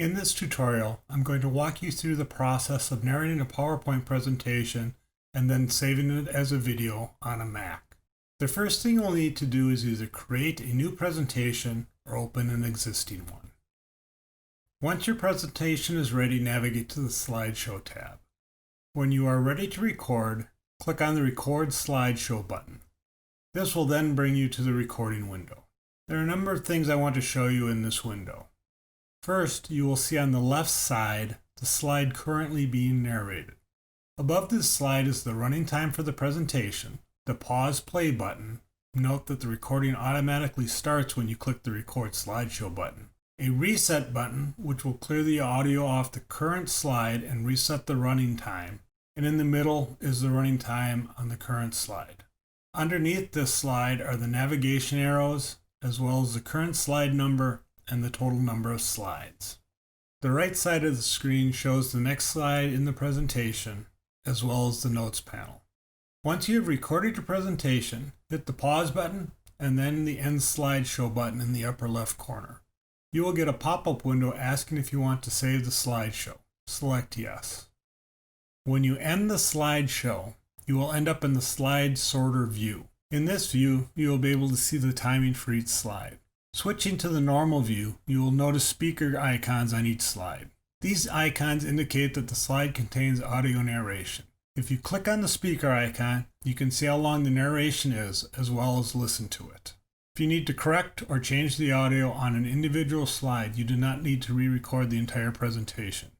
In this tutorial, I'm going to walk you through the process of narrating a PowerPoint presentation and then saving it as a video on a Mac. The first thing you'll need to do is either create a new presentation or open an existing one. Once your presentation is ready, navigate to the Slideshow tab. When you are ready to record, click on the Record Slideshow button. This will then bring you to the recording window. There are a number of things I want to show you in this window. First, you will see on the left side the slide currently being narrated. Above this slide is the running time for the presentation, the pause play button. Note that the recording automatically starts when you click the Record Slideshow button. A reset button, which will clear the audio off the current slide and reset the running time. And in the middle is the running time on the current slide. Underneath this slide are the navigation arrows, as well as the current slide number and the total number of slides. The right side of the screen shows the next slide in the presentation, as well as the notes panel. Once you have recorded your presentation, hit the pause button and then the end slideshow button in the upper left corner. You will get a pop-up window asking if you want to save the slideshow. Select yes. When you end the slideshow, you will end up in the slide sorter view. In this view, you will be able to see the timing for each slide. Switching to the normal view, you will notice speaker icons on each slide. These icons indicate that the slide contains audio narration. If you click on the speaker icon, you can see how long the narration is, as well as listen to it. If you need to correct or change the audio on an individual slide, you do not need to re-record the entire presentation.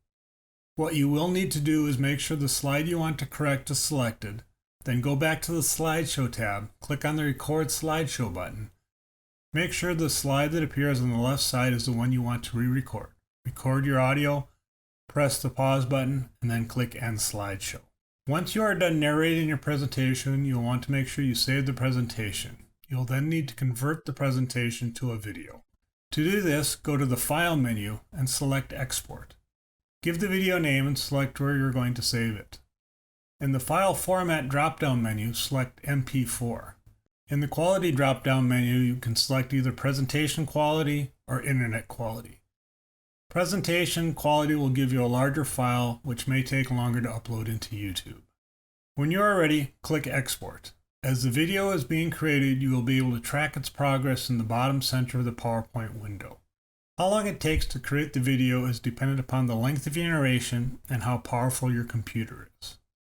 What you will need to do is make sure the slide you want to correct is selected, then go back to the Slideshow tab, click on the Record Slideshow button. Make sure the slide that appears on the left side is the one you want to re-record. Record your audio, press the pause button, and then click End Slideshow. Once you are done narrating your presentation, you'll want to make sure you save the presentation. You'll then need to convert the presentation to a video. To do this, go to the File menu and select Export. Give the video a name and select where you're going to save it. In the File Format drop-down menu, select MP4. In the Quality drop-down menu, you can select either Presentation Quality or Internet Quality. Presentation Quality will give you a larger file, which may take longer to upload into YouTube. When you are ready, click Export. As the video is being created, you will be able to track its progress in the bottom center of the PowerPoint window. How long it takes to create the video is dependent upon the length of your narration and how powerful your computer is.